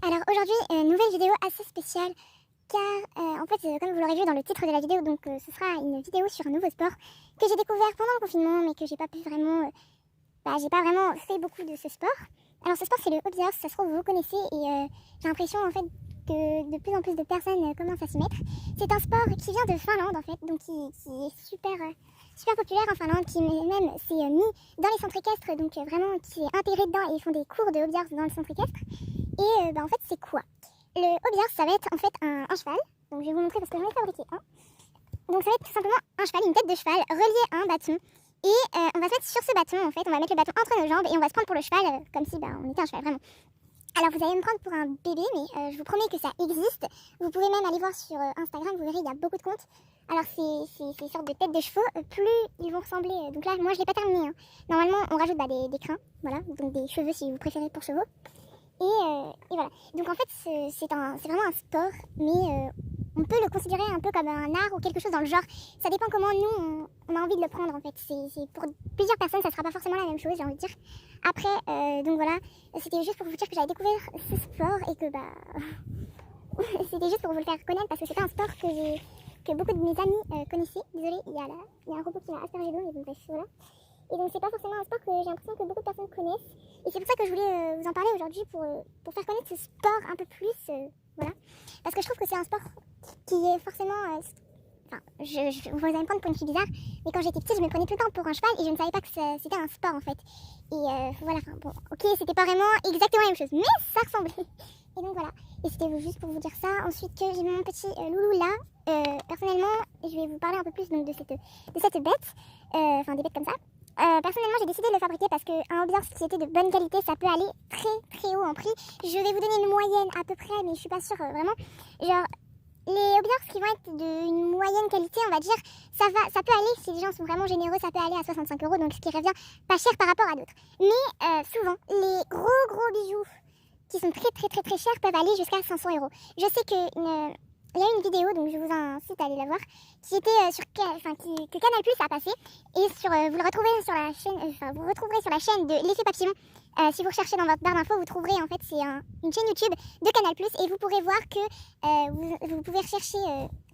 alors aujourd'hui, nouvelle vidéo assez spéciale car en fait, comme vous l'aurez vu dans le titre de la vidéo, donc ce sera une vidéo sur un nouveau sport que j'ai découvert pendant le confinement mais que j'ai pas pu vraiment, j'ai pas vraiment fait beaucoup de ce sport. Alors ce sport c'est le hobbyhorse, ça se trouve vous connaissez et j'ai l'impression en fait que de plus en plus de personnes commencent à s'y mettre. C'est un sport qui vient de Finlande en fait, donc qui est super populaire en Finlande, qui même s'est mis dans les centres équestres, donc vraiment qui est intégré dedans et ils font des cours de hobbyhorse dans le centre équestre. Et en fait c'est quoi? Le hobbyhorse ça va être en fait un cheval, donc je vais vous montrer parce que j'en ai fabriqué un. Donc ça va être tout simplement un cheval, une tête de cheval reliée à un bâton. Et on va se mettre sur ce bâton en fait, on va mettre le bâton entre nos jambes et on va se prendre pour le cheval comme si on était un cheval vraiment. Alors vous allez me prendre pour un bébé mais je vous promets que ça existe. Vous pouvez même aller voir sur Instagram, vous verrez il y a beaucoup de comptes. Alors c'est une sorte de tête de chevaux, plus ils vont ressembler, donc là moi je l'ai pas terminé. Normalement on rajoute des crins, voilà, donc des cheveux si vous préférez pour chevaux. Et voilà, donc en fait c'est vraiment un sport mais on peut le considérer un peu comme un art ou quelque chose dans le genre. Ça dépend comment nous on a envie de le prendre en fait. C'est pour plusieurs personnes ça sera pas forcément la même chose j'ai envie de dire. Après donc voilà, c'était juste pour vous dire que j'avais découvert ce sport et que c'était juste pour vous le faire connaître parce que c'est pas un sport que beaucoup de mes amis connaissaient. Désolée, il y a un robot qui m'a aspergé d'eau mais bon bref voilà. Et donc c'est pas forcément un sport que j'ai l'impression que beaucoup de personnes connaissent. Et c'est pour ça que je voulais vous en parler aujourd'hui pour faire connaître ce sport un peu plus, voilà. Parce que je trouve que c'est un sport qui est forcément... vous allez me prendre pour une fille bizarre, mais quand j'étais petite je me prenais tout le temps pour un cheval et je ne savais pas que c'était un sport en fait. Et voilà, bon, ok, c'était pas vraiment exactement la même chose, mais ça ressemblait. Et donc voilà, et c'était juste pour vous dire ça. Ensuite que j'ai mon petit loulou là, personnellement je vais vous parler un peu plus donc, de cette bête, enfin des bêtes comme ça. Personnellement j'ai décidé de le fabriquer parce qu'un hobbyhorse qui était de bonne qualité ça peut aller très haut en prix. Je vais vous donner une moyenne à peu près mais je suis pas sûre vraiment. Genre les hobbyhorse qui vont être d'une moyenne qualité on va dire, ça peut aller si les gens sont vraiment généreux, ça peut aller à 65 €, donc ce qui revient pas cher par rapport à d'autres. Mais souvent les gros bijoux qui sont très chers peuvent aller jusqu'à 500 €. Je sais que il y a une vidéo, donc je vous incite à aller la voir, qui était que Canal Plus a passé et vous le retrouvez sur la chaîne, vous retrouverez sur la chaîne de l'effet papillon. Si vous recherchez dans votre barre d'infos, vous trouverez en fait c'est une chaîne YouTube de Canal Plus et vous pourrez voir que vous pouvez rechercher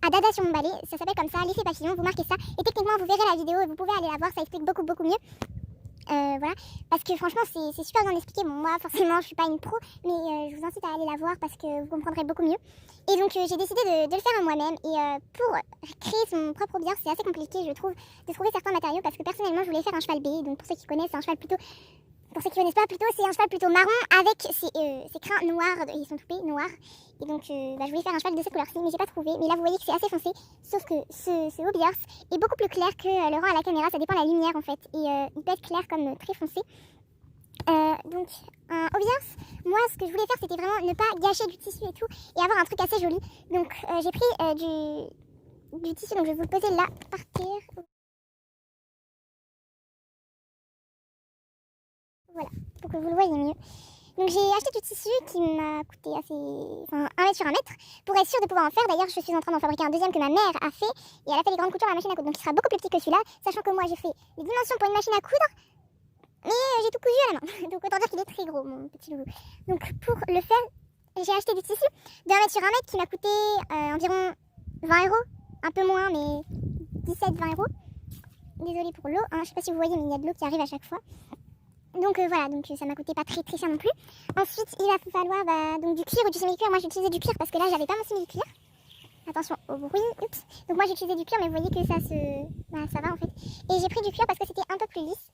à Dada sur mon balai, ça s'appelle comme ça, l'effet papillon, vous marquez ça et techniquement vous verrez la vidéo et vous pouvez aller la voir, ça explique beaucoup mieux. Voilà, parce que franchement c'est super bien expliqué. Bon, moi forcément je suis pas une pro, mais je vous incite à aller la voir parce que vous comprendrez beaucoup mieux. Et donc j'ai décidé de le faire moi-même. Et pour créer son propre hobbyhorse c'est assez compliqué je trouve de trouver certains matériaux parce que personnellement je voulais faire un cheval B. Donc pour ceux qui connaissent c'est un cheval plutôt, pour ceux qui connaissent pas plutôt, c'est un cheval plutôt marron avec ses crins noirs, ils sont toupés noirs. Et donc je voulais faire un cheval de cette couleur-ci mais j'ai pas trouvé. Mais là vous voyez que c'est assez foncé, sauf que ce hobbyhorse est beaucoup plus clair que le rend à la caméra, ça dépend de la lumière en fait. Et il peut être clair comme très foncé. Donc un hobbyhorse, moi ce que je voulais faire c'était vraiment ne pas gâcher du tissu et tout et avoir un truc assez joli. Donc j'ai pris du tissu, donc je vais vous le poser là par terre. Voilà, pour que vous le voyez mieux. Donc j'ai acheté du tissu qui m'a coûté assez... 1 mètre sur 1 mètre pour être sûre de pouvoir en faire. D'ailleurs je suis en train d'en fabriquer un deuxième que ma mère a fait et elle a fait les grandes coutures à la machine à coudre. Donc il sera beaucoup plus petit que celui-là, sachant que moi j'ai fait les dimensions pour une machine à coudre mais j'ai tout cousu à la main. Donc autant dire qu'il est très gros mon petit loulou. Donc pour le faire j'ai acheté du tissu de 1 mètre sur 1 mètre qui m'a coûté environ 20 €, un peu moins mais 17-20 €. Désolée pour l'eau, hein. Je sais pas si vous voyez mais il y a de l'eau qui arrive à chaque fois. Donc voilà, donc ça m'a coûté pas très cher non plus. Ensuite il va falloir donc du cuir ou du semi-cuir. Moi j'ai utilisé du cuir parce que là j'avais pas mon semi-cuir. Attention au bruit, oups. Donc moi j'ai utilisé du cuir mais vous voyez que ça va en fait. Et j'ai pris du cuir parce que c'était un peu plus lisse.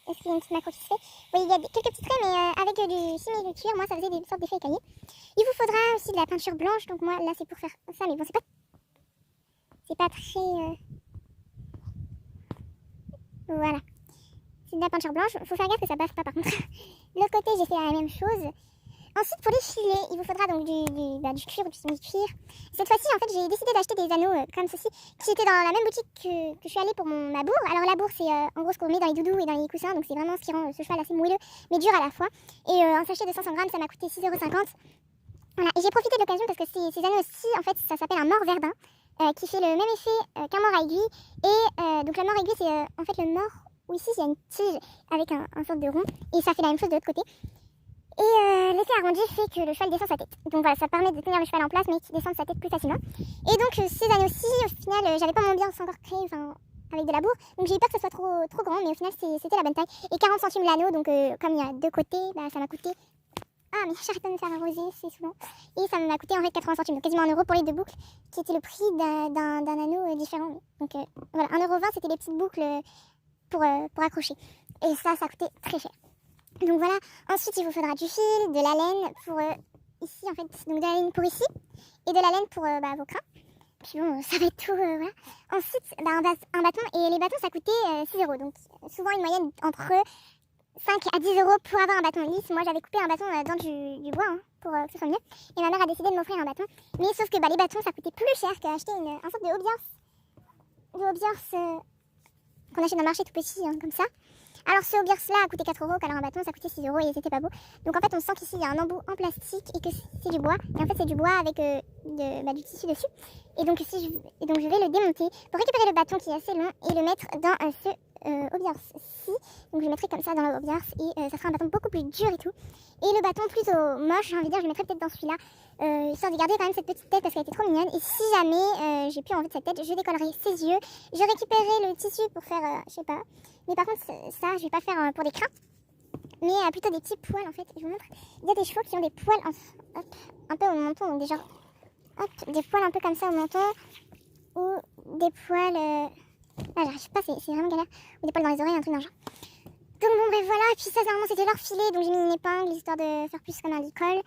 Est-ce qu'il y a une petite macro qui se fait? Oui, il y a quelques petits traits mais avec du semi-cuir, moi ça faisait des sortes d'effets écaillés. Il vous faudra aussi de la peinture blanche, donc moi là c'est pour faire ça mais bon c'est pas très... Voilà. C'est de la peinture blanche, faut faire gaffe que ça baffe pas par contre. De l'autre côté j'ai fait la même chose. Ensuite pour les filets, il vous faudra donc du cuir ou du semi-cuir. Cette fois-ci en fait j'ai décidé d'acheter des anneaux comme ceci qui étaient dans la même boutique que je suis allée pour ma bourre. Alors la bourre c'est en gros ce qu'on met dans les doudous et dans les coussins, donc c'est vraiment ce qui rend ce cheval assez moelleux mais dur à la fois. Et un sachet de 500 grammes ça m'a coûté 6,50 €. Voilà, et j'ai profité de l'occasion parce que ces anneaux-ci en fait ça s'appelle un mors verdun qui fait le même effet qu'un mors à aiguille. Et donc le mors aiguille c'est en fait le mors où ici il y a une tige avec un sorte de rond et ça fait la même chose de l'autre côté. Et l'effet arrondi fait que le cheval descend sa tête. Donc voilà, ça permet de tenir le cheval en place mais qu'il descende sa tête plus facilement. Et donc ces anneaux-ci, au final, j'avais pas mon ambiance encore créé, avec de la bourre. Donc j'ai eu peur que ce soit trop grand, mais au final c'était la bonne taille. Et 40 centimes l'anneau, donc comme il y a 2 côtés, ça m'a coûté... Ah mais j'arrête pas de me faire arroser, c'est souvent. Et ça m'a coûté en fait 80 centimes, donc quasiment 1 euro pour les 2 boucles, qui était le prix d'un anneau différent. Donc voilà, 1,20 € c'était les petites boucles pour accrocher. Et ça coûtait très cher. Donc voilà, ensuite il vous faudra du fil, de la laine pour ici en fait, donc de la laine pour ici, et de la laine pour vos crins. Puis bon, ça va être tout, voilà. Ensuite, un bâton, et les bâtons ça coûtait 6 €, donc souvent une moyenne entre 5 à 10 € pour avoir un bâton lisse. Moi j'avais coupé un bâton dans du bois pour que ce soit mieux, et ma mère a décidé de m'offrir un bâton. Mais sauf que les bâtons ça coûtait plus cher qu'acheter un sorte de Hobbiers qu'on achète dans le marché tout petit, comme ça. Alors ce Hobbiers là a coûté 4 €, alors un bâton ça coûtait 6 € et c'était pas beau. Donc en fait on sent qu'ici il y a un embout en plastique et que c'est du bois. Et en fait c'est du bois avec du tissu dessus. Et donc, je vais le démonter pour récupérer le bâton qui est assez long et le mettre dans ce Hobbiers-ci. Donc je le mettrai comme ça dans le Hobbiers et ça sera un bâton beaucoup plus dur et tout. Et le bâton plutôt moche, j'ai envie de dire, je le mettrai peut-être dans celui-là, histoire de garder quand même cette petite tête parce qu'elle était trop mignonne. Et si jamais j'ai plus envie de cette tête, je décollerai ses yeux. Je récupérerai le tissu pour faire, je sais pas. Mais par contre ça, je vais pas faire pour des crins, mais plutôt des petits poils en fait. Je vous montre. Il y a des chevaux qui ont des poils un peu au menton, donc déjà des poils un peu comme ça au menton, ou des poils... j'arrive pas, c'est vraiment galère. Ou des poils dans les oreilles, un truc dans le genre. Donc bon bref voilà, et puis ça normalement c'était leur filet, donc j'ai mis une épingle histoire de faire plus comme un licol.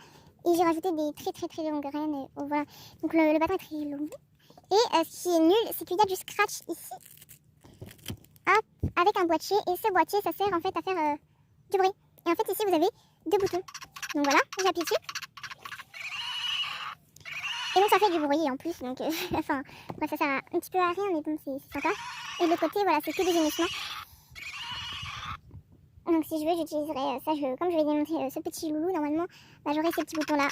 Et j'ai rajouté des très longues graines, et voilà. Donc le bâton est très long. Et ce qui est nul, c'est qu'il y a du scratch ici, hop, avec un boîtier, et ce boîtier ça sert en fait à faire du bruit. Et en fait ici vous avez 2 boutons. Donc voilà, j'appuie dessus. Et donc ça fait du bruit en plus, donc enfin, bref, ça sert un petit peu à rien, mais bon, c'est sympa. Et de l'autre côté, voilà, c'est que des gémissements. Donc si je veux, j'utiliserai ça, comme je vais démontrer ce petit loulou, normalement, j'aurai ces petits boutons-là.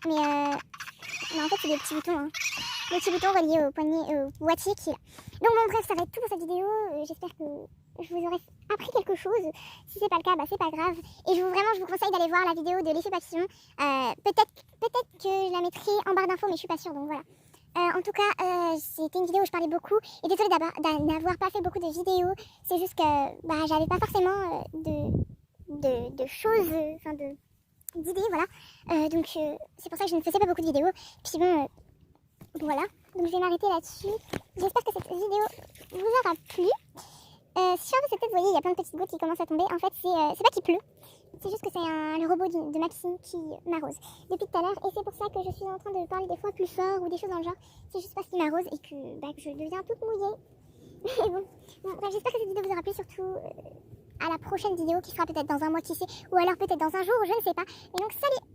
Mais en fait, c'est des petits boutons, hein. Des petits boutons reliés au poignet, au boîtier qui est là. Donc bon, bref, ça va être tout pour cette vidéo. J'espère que je vous aurai appris quelque chose. Si c'est pas le cas, c'est pas grave. Et je vous conseille d'aller voir la vidéo de l'effet papillon. Peut-être que je la mettrai en barre d'infos, mais je suis pas sûre, donc voilà. En tout cas, c'était une vidéo où je parlais beaucoup. Et désolée d'avoir pas fait beaucoup de vidéos. C'est juste que j'avais pas forcément de choses, d'idées, voilà. Donc c'est pour ça que je ne faisais pas beaucoup de vidéos. Puis bon, voilà. Donc je vais m'arrêter là-dessus. J'espère que cette vidéo vous aura plu. Sur cette tête, vous voyez, il y a plein de petites gouttes qui commencent à tomber. En fait, c'est pas qu'il pleut. C'est juste que c'est le robot de Maxime qui m'arrose depuis tout à l'heure. Et c'est pour ça que je suis en train de parler des fois plus fort ou des choses dans le genre. C'est juste parce qu'il m'arrose et que je deviens toute mouillée. Et bon, j'espère que cette vidéo vous aura plu, surtout à la prochaine vidéo qui sera peut-être dans un mois, qui sait. Ou alors peut-être dans un jour, je ne sais pas. Et donc salut!